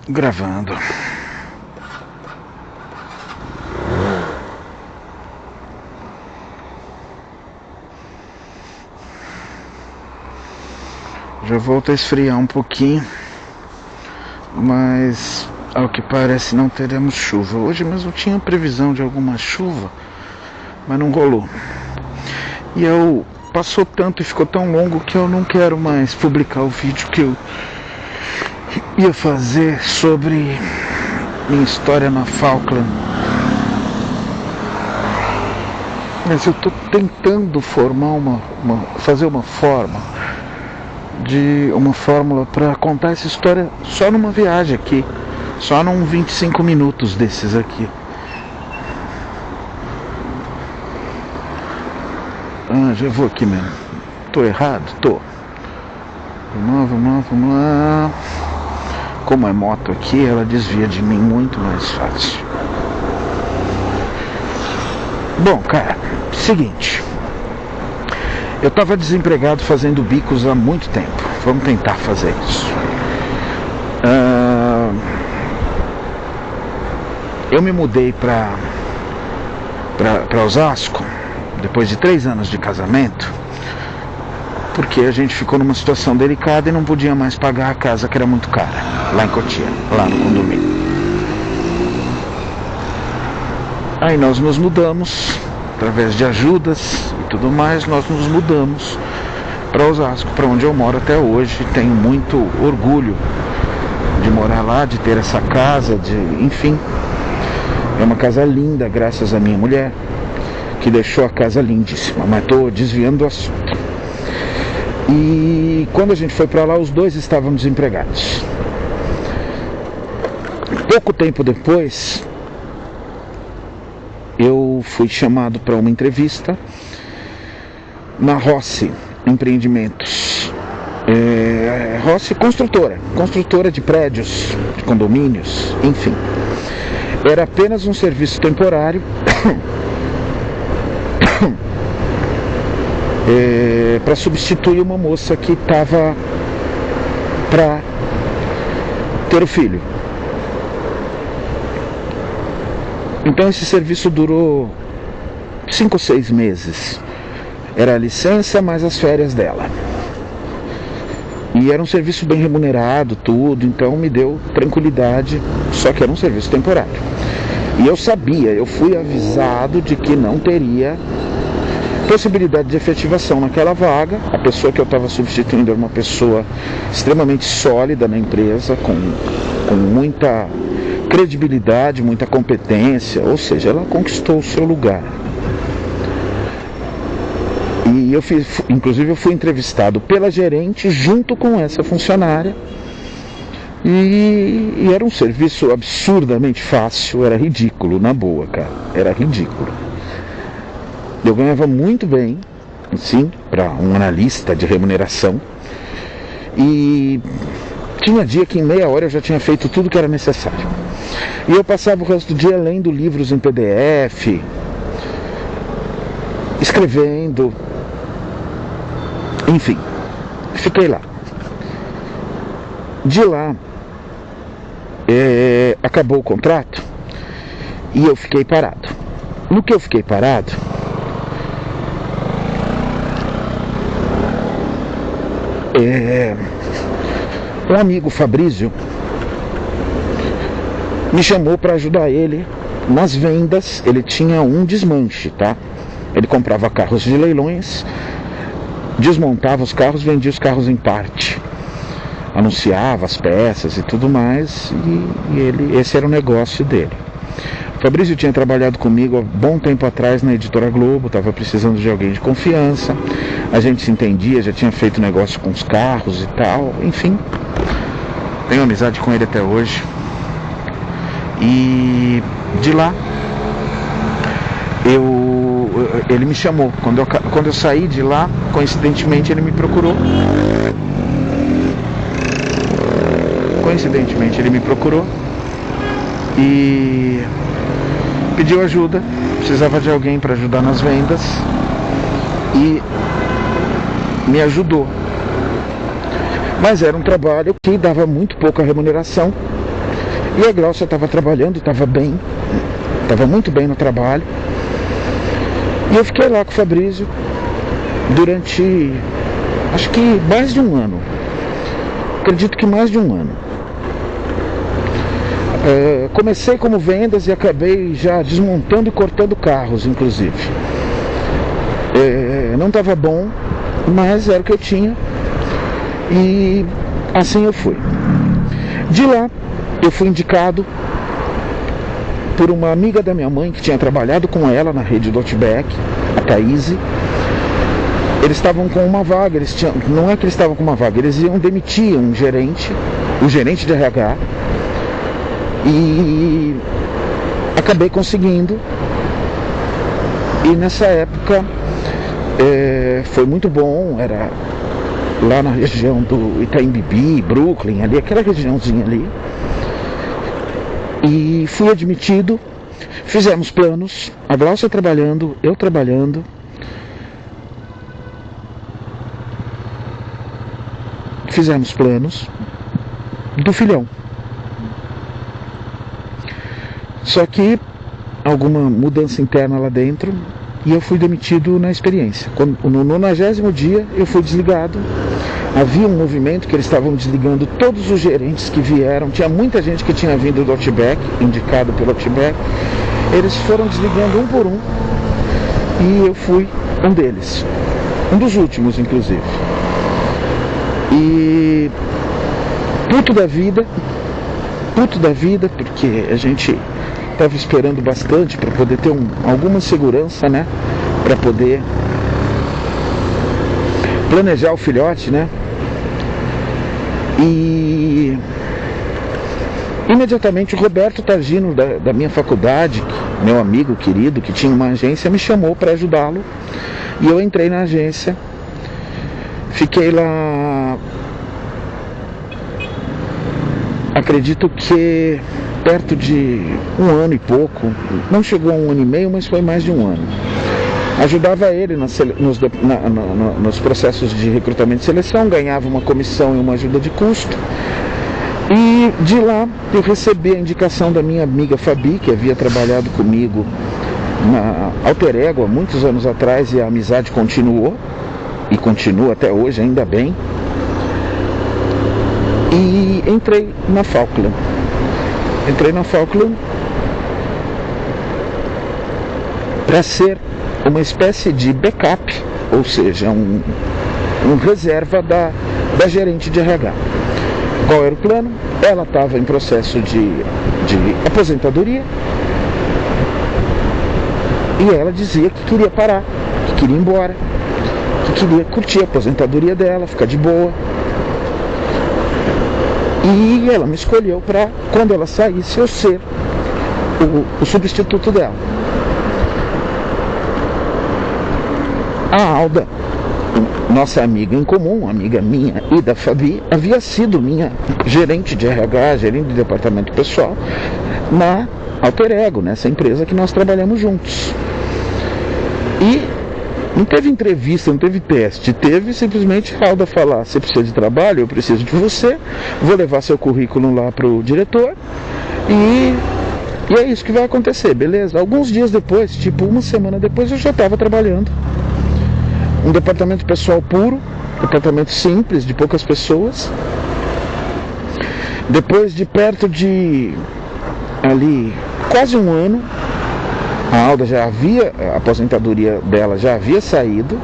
Gravando. Já volta a esfriar um pouquinho, mas ao que parece não teremos chuva. Hoje mesmo tinha previsão de alguma chuva, mas não rolou. E passou tanto e ficou tão longo que eu não quero mais publicar o vídeo que eu ia fazer sobre minha história na Falkland. Mas eu estou tentando formar fazer uma fórmula para contar essa história só numa viagem aqui, só num 25 minutos desses aqui. Já vou aqui mesmo. Tô errado? Tô. Vamos lá. Como é moto aqui, ela desvia de mim muito mais fácil. Bom, cara, seguinte. Eu tava desempregado fazendo bicos há muito tempo. Vamos tentar fazer isso. Eu me mudei pra Osasco depois de 3 anos de casamento, porque a gente ficou numa situação delicada e não podia mais pagar a casa, que era muito cara, lá em Cotia, lá no condomínio. Aí nós nos mudamos, através de ajudas e tudo mais, nós nos mudamos para Osasco, para onde eu moro até hoje. Tenho muito orgulho de morar lá, de ter essa casa, enfim. É uma casa linda, graças à minha mulher, que deixou a casa lindíssima, mas estou desviando do assunto. E quando a gente foi para lá, os dois estavam desempregados. Pouco tempo depois, eu fui chamado para uma entrevista na Rossi Empreendimentos. Rossi construtora de prédios, de condomínios, enfim. Era apenas um serviço temporário para substituir uma moça que estava para ter o filho. Então esse serviço durou 5 ou 6 meses. Era a licença mais as férias dela. E era um serviço bem remunerado, tudo, então me deu tranquilidade, só que era um serviço temporário. E eu sabia, eu fui avisado de que não teria possibilidade de efetivação naquela vaga. A pessoa que eu estava substituindo era uma pessoa extremamente sólida na empresa, com muita credibilidade, muita competência, ou seja, ela conquistou o seu lugar. E inclusive eu fui entrevistado pela gerente junto com essa funcionária, e era um serviço absurdamente fácil, era ridículo, na boa, cara, era ridículo. Eu ganhava muito bem, sim, para um analista de remuneração, e tinha dia que em meia hora eu já tinha feito tudo que era necessário. E eu passava o resto do dia lendo livros em PDF, escrevendo, enfim, fiquei lá. De lá, acabou o contrato e eu fiquei parado. No que eu fiquei parado, um amigo, Fabrício, me chamou para ajudar ele nas vendas. Ele tinha um desmanche, tá? Ele comprava carros de leilões, desmontava os carros, vendia os carros em parte, anunciava as peças e tudo mais, e esse era o negócio dele. O Fabrício tinha trabalhado comigo há bom tempo atrás na Editora Globo, estava precisando de alguém de confiança, a gente se entendia, já tinha feito negócio com os carros e tal, enfim, tenho amizade com ele até hoje. E de lá ele me chamou. Quando eu saí de lá, coincidentemente ele me procurou. E pediu ajuda, precisava de alguém para ajudar nas vendas, e me ajudou. Mas era um trabalho que dava muito pouca remuneração, E a Glaucia estava trabalhando, estava bem, estava muito bem no trabalho. E eu fiquei lá com o Fabrício durante, acho que mais de um ano. Acredito que mais de um ano. Comecei como vendas e acabei já desmontando e cortando carros, inclusive. Não estava bom, mas era o que eu tinha. E assim eu fui. De lá, eu fui indicado por uma amiga da minha mãe que tinha trabalhado com ela na rede do Outback, a Thaís. Eles estavam com uma vaga, não é que eles estavam com uma vaga, eles iam demitir um gerente, o gerente de RH, e acabei conseguindo. E nessa época foi muito bom, era lá na região do Itaim Bibi, Brooklyn, ali, aquela regiãozinha ali. E fui admitido, fizemos planos, a Glaucia trabalhando, eu trabalhando. Fizemos planos do filhão. Só que alguma mudança interna lá dentro e eu fui demitido na experiência. No 90º dia eu fui desligado. Havia um movimento que eles estavam desligando todos os gerentes que vieram. Tinha muita gente que tinha vindo do Outback, indicado pelo Outback. Eles foram desligando um por um e eu fui um deles. Um dos últimos, inclusive. E puto da vida, porque a gente estava esperando bastante para poder ter alguma segurança, né? Para poder planejar o filhote, né? E imediatamente o Roberto Targino da minha faculdade, meu amigo querido, que tinha uma agência, me chamou para ajudá-lo. E eu entrei na agência. Fiquei lá, acredito que perto de um ano e pouco, não chegou a um ano e meio, mas foi mais de um ano. Ajudava ele nos processos de recrutamento e seleção, ganhava uma comissão e uma ajuda de custo. E de lá eu recebi a indicação da minha amiga Fabi, que havia trabalhado comigo na Alter Ego há muitos anos atrás, e a amizade continuou. E continua até hoje, ainda bem. E entrei na Falkland. Para ser uma espécie de backup, ou seja, um reserva da gerente de RH. Qual era o plano? Ela estava em processo de aposentadoria e ela dizia que queria parar, que queria ir embora, que queria curtir a aposentadoria dela, ficar de boa. E ela me escolheu para, quando ela saísse, eu ser o substituto dela. A Alda, nossa amiga em comum, amiga minha e da Fabi, havia sido minha gerente de RH, gerente de departamento pessoal, na Alter Ego, nessa empresa que nós trabalhamos juntos. E não teve entrevista, não teve teste, teve simplesmente a Alda falar: você precisa de trabalho, eu preciso de você, vou levar seu currículo lá para o diretor e é isso que vai acontecer, beleza? Alguns dias depois, tipo uma semana depois, eu já estava trabalhando. Um departamento pessoal puro, departamento simples, de poucas pessoas. Depois de perto de ali quase um ano, a Alda a aposentadoria dela já havia saído.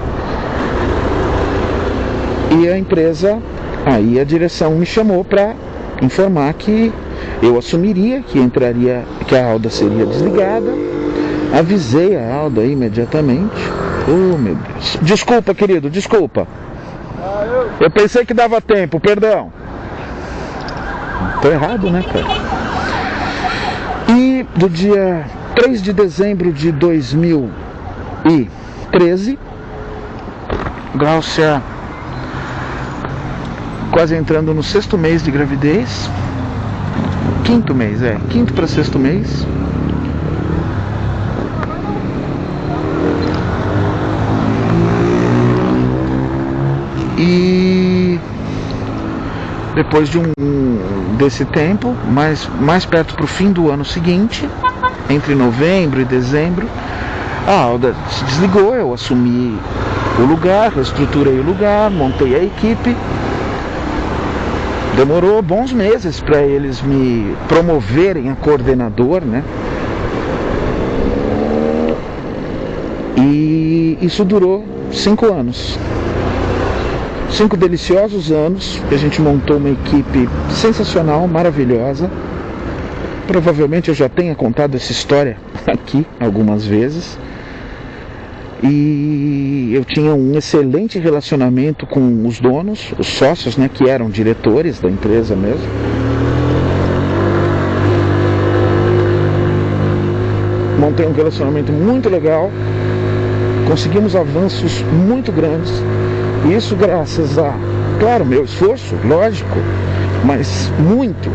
E a empresa, aí a direção me chamou para informar que eu assumiria, que a Alda seria desligada. Avisei a Alda imediatamente. Oh, meu Deus. Desculpa, querido, desculpa. Eu pensei que dava tempo, perdão. Tô errado, né, cara? E do dia 3 de dezembro de 2013, Glaucia quase entrando no 6º mês de gravidez. 5º mês, 5º para 6º mês. E Depois desse tempo, mais perto para o fim do ano seguinte, entre novembro e dezembro, a Alda se desligou, eu assumi o lugar, reestruturei o lugar, montei a equipe. Demorou bons meses para eles me promoverem a coordenador, né? E isso durou 5 anos. 5 deliciosos anos que a gente montou uma equipe sensacional, maravilhosa. Provavelmente eu já tenha contado essa história aqui algumas vezes. E eu tinha um excelente relacionamento com os donos, os sócios, né, que eram diretores da empresa mesmo. Montei um relacionamento muito legal, conseguimos avanços muito grandes, e isso graças a, claro, meu esforço, lógico, mas muito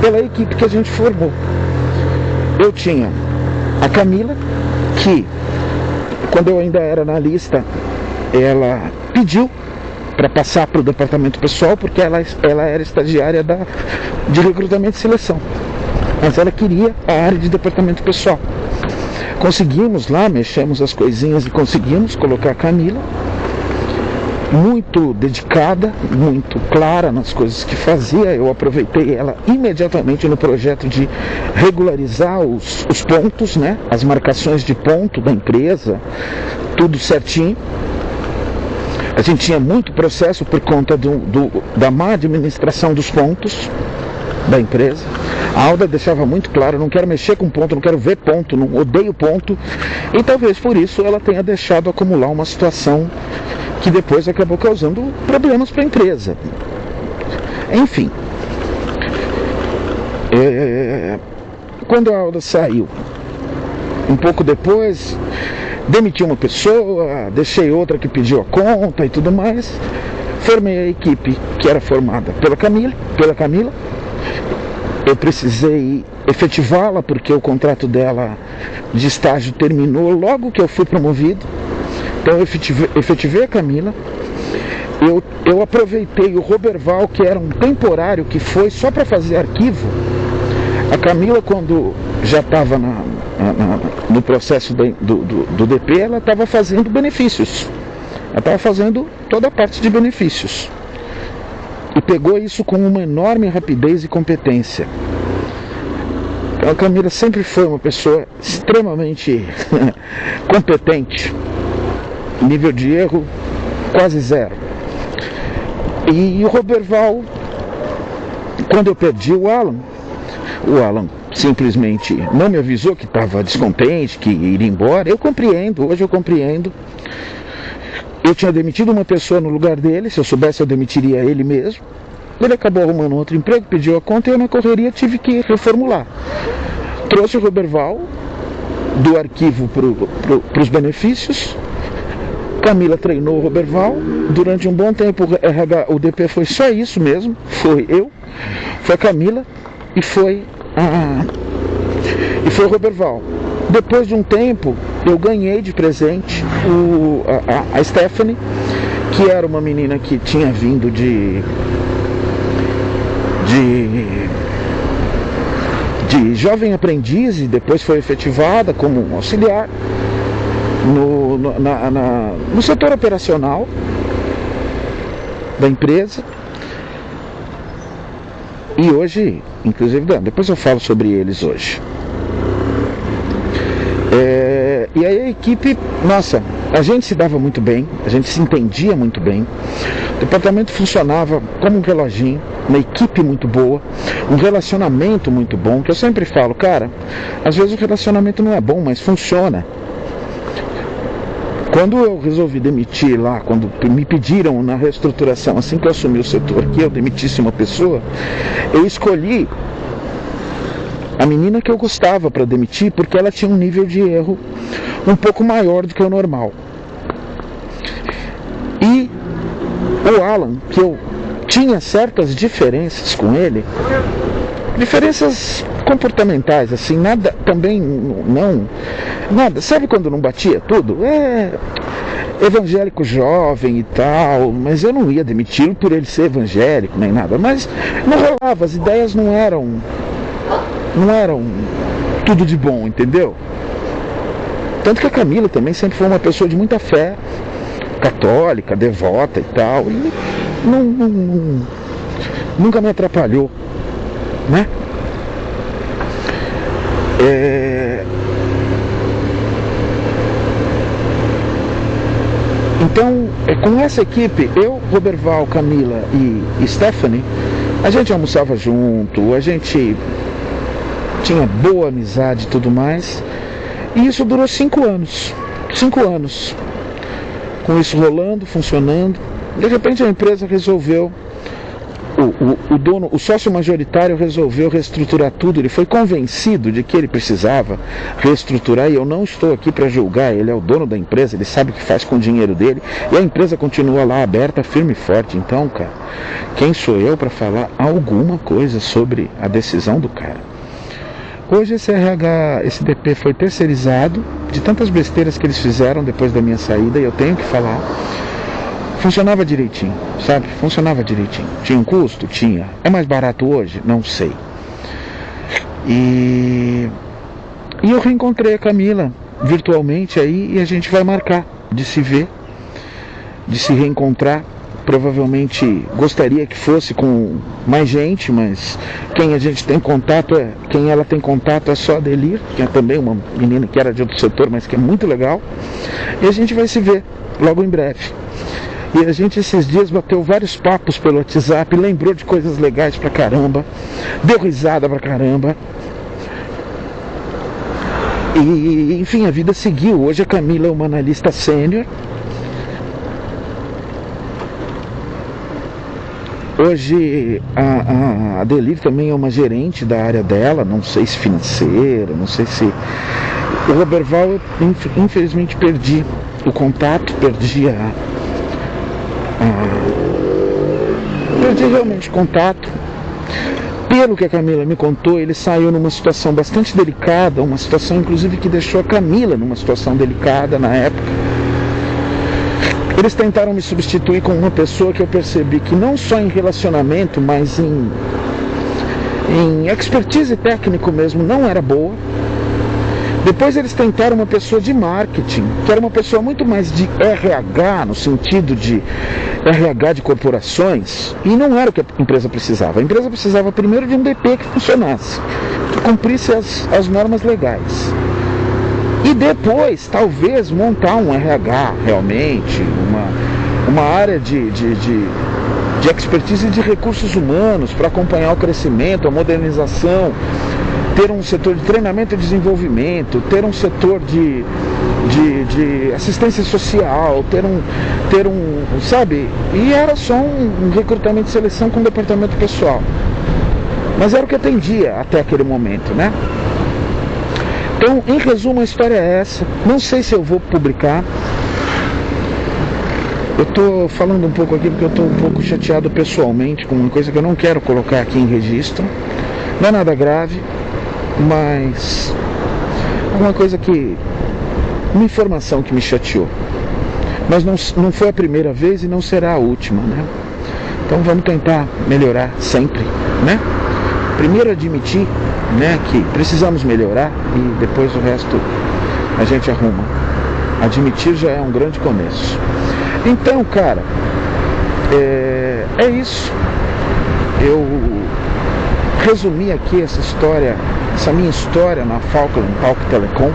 pela equipe que a gente formou. Eu tinha a Camila, que quando eu ainda era analista, ela pediu para passar para o departamento pessoal, porque ela era estagiária de recrutamento e seleção, mas ela queria a área de departamento pessoal. Conseguimos lá, mexemos as coisinhas e conseguimos colocar a Camila, muito dedicada, muito clara nas coisas que fazia. Eu aproveitei ela imediatamente no projeto de regularizar os pontos, né? As marcações de ponto da empresa, tudo certinho. A gente tinha muito processo por conta da má administração dos pontos da empresa. A Alda deixava muito claro: não quero mexer com ponto, não quero ver ponto, não odeio ponto. E talvez por isso ela tenha deixado acumular uma situação que depois acabou causando problemas para a empresa. Enfim, quando a Alda saiu, um pouco depois, demiti uma pessoa, deixei outra que pediu a conta e tudo mais. Formei a equipe que era formada pela Camila. Eu precisei efetivá-la porque o contrato dela de estágio terminou logo que eu fui promovido. Então eu efetivei a Camila. Eu aproveitei o Roberval, que era um temporário, que foi só para fazer arquivo. A Camila, quando já estava no processo do DP, ela estava fazendo benefícios. Ela estava fazendo toda a parte de benefícios. E pegou isso com uma enorme rapidez e competência. Então a Camila sempre foi uma pessoa extremamente competente. Nível de erro quase zero. E o Roberval, quando eu perdi o Alan simplesmente não me avisou que estava descontente, que iria embora. Eu compreendo, hoje eu compreendo. Eu tinha demitido uma pessoa no lugar dele, se eu soubesse eu demitiria ele mesmo. Ele acabou arrumando outro emprego, pediu a conta e eu na correria tive que reformular. Trouxe o Roberval do arquivo para os benefícios. Camila treinou o Roberval. Durante um bom tempo o DP foi só isso mesmo. Foi eu, foi a Camila e foi o Roberval. Depois de um tempo, eu ganhei de presente a Stephanie, que era uma menina que tinha vindo de jovem aprendiz e depois foi efetivada como auxiliar no setor operacional da empresa. E hoje, inclusive, depois eu falo sobre eles hoje. E aí a equipe, nossa, a gente se dava muito bem, a gente se entendia muito bem, o departamento funcionava como um reloginho, uma equipe muito boa, um relacionamento muito bom, que eu sempre falo, cara, às vezes o relacionamento não é bom, mas funciona. Quando eu resolvi demitir lá, quando me pediram na reestruturação, assim que eu assumi o setor, que eu demitisse uma pessoa, eu escolhi a menina que eu gostava para demitir, porque ela tinha um nível de erro um pouco maior do que o normal. E o Alan, que eu tinha certas diferenças com ele, diferenças comportamentais, assim, nada, também não, nada, sabe quando não batia tudo? evangélico jovem e tal, mas eu não ia demiti-lo por ele ser evangélico nem nada, mas não rolava, as ideias não eram tudo de bom, entendeu? Tanto que a Camila também sempre foi uma pessoa de muita fé, católica, devota e tal, e nunca me atrapalhou, né? Então, com essa equipe, eu, Roberval, Camila e Stephanie, a gente almoçava junto, a gente tinha boa amizade e tudo mais, e isso durou 5 anos. 5 anos. Com isso rolando, funcionando, de repente a empresa resolveu, o dono, o sócio majoritário resolveu reestruturar tudo. Ele foi convencido de que ele precisava reestruturar, e eu não estou aqui para julgar, ele é o dono da empresa, ele sabe o que faz com o dinheiro dele, e a empresa continua lá aberta, firme e forte. Então, cara, quem sou eu para falar alguma coisa sobre a decisão do cara? Hoje esse RH, esse DP foi terceirizado, de tantas besteiras que eles fizeram depois da minha saída, e eu tenho que falar. Funcionava direitinho, sabe? Funcionava direitinho. Tinha um custo? Tinha. É mais barato hoje? Não sei. E eu reencontrei a Camila virtualmente aí, e a gente vai marcar de se ver, de se reencontrar. Provavelmente gostaria que fosse com mais gente, mas quem a gente tem contato quem ela tem contato é só a Delir, que é também uma menina que era de outro setor, mas que é muito legal. E a gente vai se ver logo em breve. E a gente esses dias bateu vários papos pelo WhatsApp, lembrou de coisas legais pra caramba, deu risada pra caramba. E enfim, a vida seguiu. Hoje a Camila é uma analista sênior. Hoje a Delir também é uma gerente da área dela, não sei se financeira, não sei se... O Roberval, eu infelizmente perdi o contato, perdi realmente o contato. Pelo que a Camila me contou, ele saiu numa situação bastante delicada, uma situação inclusive que deixou a Camila numa situação delicada na época. Eles tentaram me substituir com uma pessoa que eu percebi que não só em relacionamento, mas em expertise técnico mesmo, não era boa. Depois eles tentaram uma pessoa de marketing, que era uma pessoa muito mais de RH, no sentido de RH de corporações, e não era o que a empresa precisava. A empresa precisava primeiro de um DP que funcionasse, que cumprisse as normas legais. E depois, talvez, montar um RH realmente, uma área de expertise de recursos humanos para acompanhar o crescimento, a modernização, ter um setor de treinamento e desenvolvimento, ter um setor de assistência social, ter um, sabe? E era só um recrutamento e seleção com departamento pessoal. Mas era o que atendia até aquele momento, né? Então, em resumo, a história é essa. Não sei se eu vou publicar. Eu estou falando um pouco aqui porque eu estou um pouco chateado pessoalmente com uma coisa que eu não quero colocar aqui em registro. Não é nada grave, mas uma coisa que... uma informação que me chateou. Mas não foi a primeira vez e não será a última, né? Então vamos tentar melhorar sempre, né? Primeiro admitir, né, que precisamos melhorar e depois o resto a gente arruma. Admitir já é um grande começo. Então, cara, é isso. Eu resumi aqui essa história, essa minha história na Falkland Talk Telecom.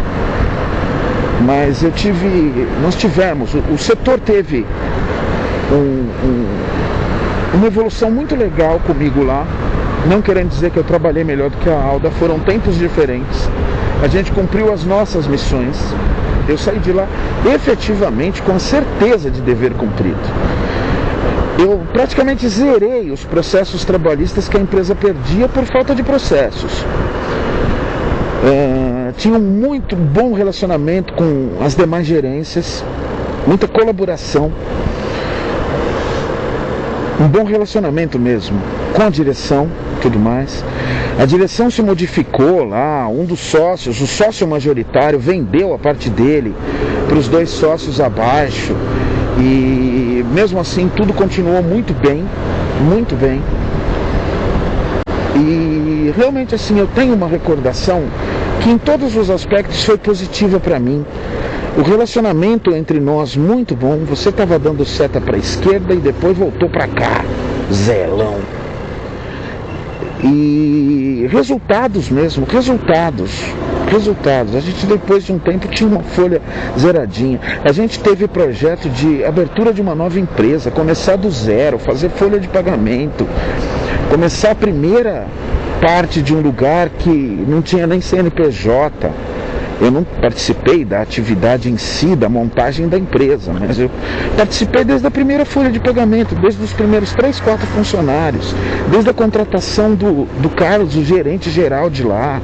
Mas nós tivemos, o setor teve uma evolução muito legal comigo lá. Não querendo dizer que eu trabalhei melhor do que a Alda, foram tempos diferentes. A gente cumpriu as nossas missões. Eu saí de lá efetivamente com a certeza de dever cumprido. Eu praticamente zerei os processos trabalhistas que a empresa perdia por falta de processos. Tinha um muito bom relacionamento com as demais gerências, muita colaboração, um bom relacionamento mesmo com a direção, tudo mais. A direção se modificou lá, um dos sócios, o sócio majoritário, vendeu a parte dele para os 2 sócios abaixo, e mesmo assim tudo continuou muito bem, muito bem. E realmente assim, eu tenho uma recordação que em todos os aspectos foi positiva para mim. O relacionamento entre nós muito bom. Você estava dando seta para a esquerda e depois voltou para cá, zelão. E resultados mesmo, resultados. A gente depois de um tempo tinha uma folha zeradinha. A gente teve projeto de abertura de uma nova empresa, começar do zero, fazer folha de pagamento, começar a primeira parte de um lugar que não tinha nem CNPJ. Eu não participei da atividade em si, da montagem da empresa, mas eu participei desde a primeira folha de pagamento, desde os primeiros 3, 4 funcionários, desde a contratação do Carlos, o gerente geral de lá.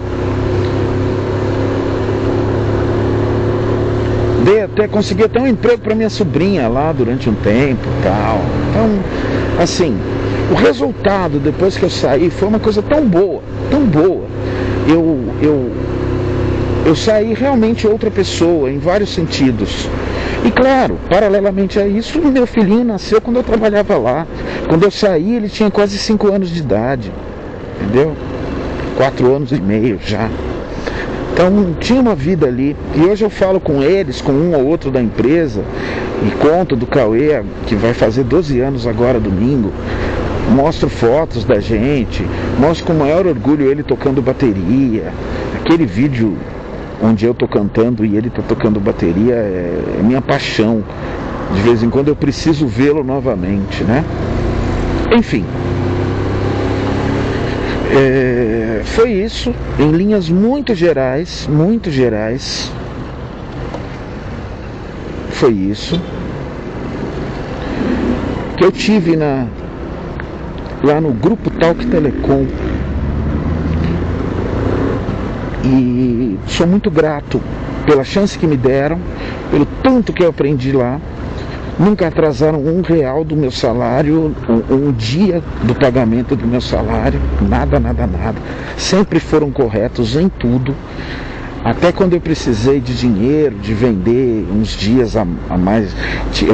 Consegui até um emprego para minha sobrinha lá durante um tempo e tal. Então, assim, o resultado depois que eu saí foi uma coisa tão boa, tão boa. Eu saí realmente outra pessoa, em vários sentidos. E claro, paralelamente a isso, meu filhinho nasceu quando eu trabalhava lá. Quando eu saí, ele tinha quase 5 anos de idade, entendeu? 4 anos e meio já. Então tinha uma vida ali. E hoje eu falo com eles, com um ou outro da empresa, e conto do Cauê, que vai fazer 12 anos agora domingo. Mostro fotos da gente, mostro com o maior orgulho ele tocando bateria. Aquele vídeo onde eu tô cantando e ele tá tocando bateria é minha paixão. De vez em quando eu preciso vê-lo novamente, né? Enfim, foi isso, em linhas muito gerais, foi isso que eu tive lá no Grupo Talk Telecom. E sou muito grato pela chance que me deram, pelo tanto que eu aprendi lá. Nunca atrasaram R$1 do meu salário, um dia do pagamento do meu salário, nada. Sempre foram corretos em tudo. Até quando eu precisei de dinheiro, de vender uns dias a mais,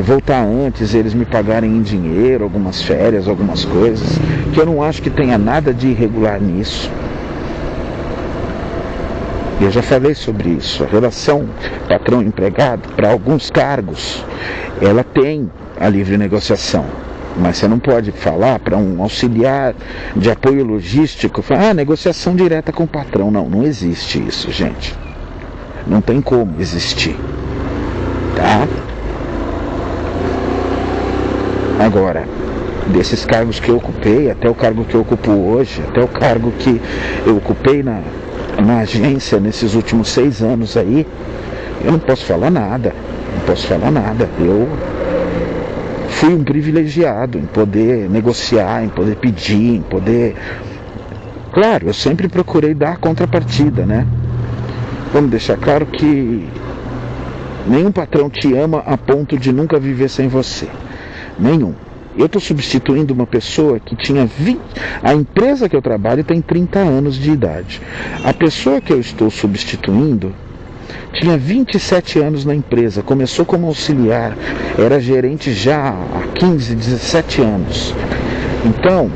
voltar antes, eles me pagarem em dinheiro, algumas férias, algumas coisas, que eu não acho que tenha nada de irregular nisso. Eu já falei sobre isso. A relação patrão-empregado, para alguns cargos, ela tem a livre negociação. Mas você não pode falar para um auxiliar de apoio logístico, negociação direta com o patrão. Não existe isso, gente. Não tem como existir. Tá? Agora, desses cargos que eu ocupei, até o cargo que eu ocupo hoje, até o cargo que eu ocupei na agência nesses últimos 6 anos aí, eu não posso falar nada. Eu fui um privilegiado em poder negociar, em poder pedir, em poder... Claro, eu sempre procurei dar a contrapartida, né? Vamos deixar claro que nenhum patrão te ama a ponto de nunca viver sem você. Nenhum. Eu estou substituindo uma pessoa que tinha 20... A empresa que eu trabalho tem 30 anos de idade. A pessoa que eu estou substituindo tinha 27 anos na empresa. Começou como auxiliar. Era gerente já há 15, 17 anos. Então,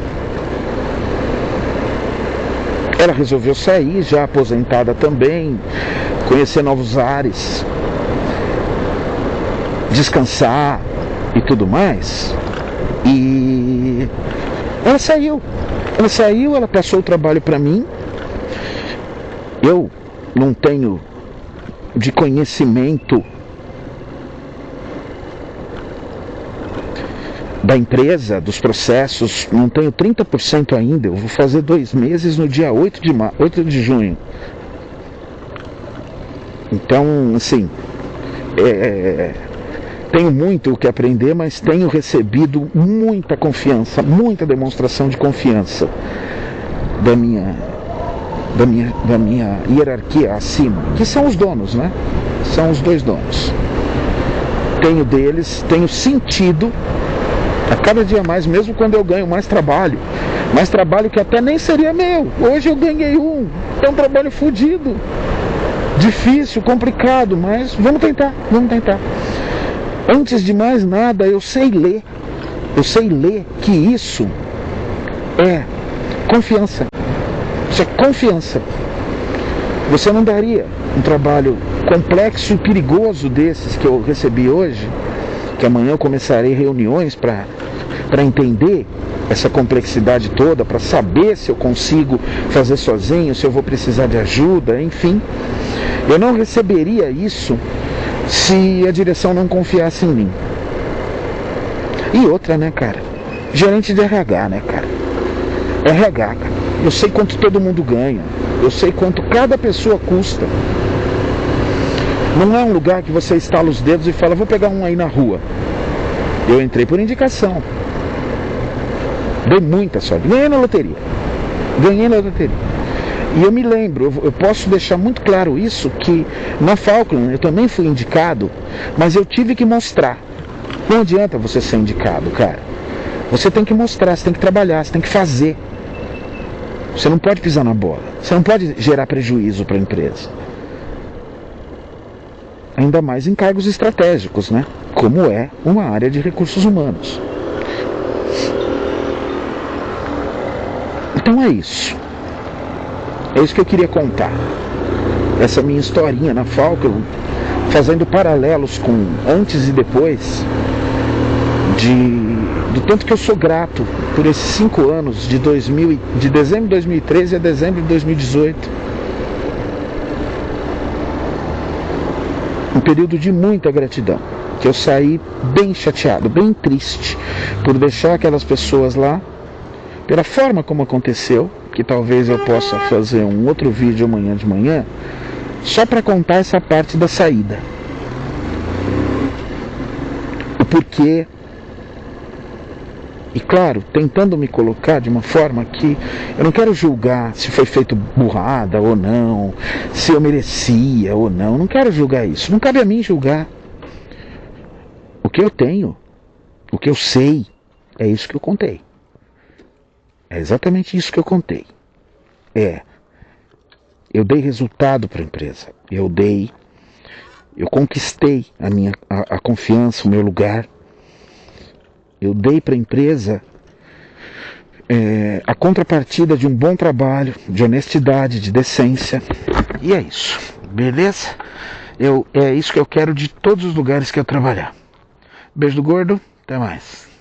ela resolveu sair, já aposentada também, conhecer novos ares, descansar e tudo mais. E ela saiu, ela passou o trabalho para mim. Eu não tenho de conhecimento da empresa, dos processos, não tenho 30% ainda. Eu vou fazer 2 meses no dia 8 de junho. Então, assim, tenho muito o que aprender, mas tenho recebido muita confiança, muita demonstração de confiança da minha hierarquia acima, que são os donos, né? São os 2 donos. Tenho sentido a cada dia mais, mesmo quando eu ganho mais trabalho que até nem seria meu. Hoje eu ganhei é um trabalho fodido, Difícil, complicado, mas vamos tentar. Antes de mais nada, eu sei ler que isso é confiança. Isso é confiança. Você não daria um trabalho complexo e perigoso desses que eu recebi hoje, que amanhã eu começarei reuniões para entender essa complexidade toda, para saber se eu consigo fazer sozinho, se eu vou precisar de ajuda, enfim. Eu não receberia isso se a direção não confiasse em mim. E outra, né, cara? Gerente de RH, né, cara? RH, cara. Eu sei quanto todo mundo ganha. Eu sei quanto cada pessoa custa. Não é um lugar que você estala os dedos e fala, vou pegar um aí na rua. Eu entrei por indicação. Dei muita sorte. Ganhei na loteria. E eu me lembro, eu posso deixar muito claro isso, que na Falkland eu também fui indicado, mas eu tive que mostrar. Não adianta você ser indicado, cara. Você tem que mostrar, você tem que trabalhar, você tem que fazer. Você não pode pisar na bola. Você não pode gerar prejuízo para a empresa. Ainda mais em cargos estratégicos, né? Como é uma área de recursos humanos. Então é isso. É isso que eu queria contar. Essa minha historinha na Falkland, fazendo paralelos com antes e depois, do tanto que eu sou grato por esses 5 anos, de dezembro de 2013 a dezembro de 2018. Um período de muita gratidão, que eu saí bem chateado, bem triste, por deixar aquelas pessoas lá, pela forma como aconteceu, que talvez eu possa fazer um outro vídeo amanhã de manhã, só para contar essa parte da saída. O porquê. E claro, tentando me colocar de uma forma que eu não quero julgar se foi feito burrada ou não, se eu merecia ou não. Não quero julgar isso. Não cabe a mim julgar. O que eu tenho, o que eu sei, é isso que eu contei. É exatamente isso que eu contei. Eu dei resultado para a empresa. Eu conquistei a confiança, o meu lugar. Eu dei para a empresa a contrapartida de um bom trabalho, de honestidade, de decência. E é isso, beleza? É isso que eu quero de todos os lugares que eu trabalhar. Beijo do gordo, até mais.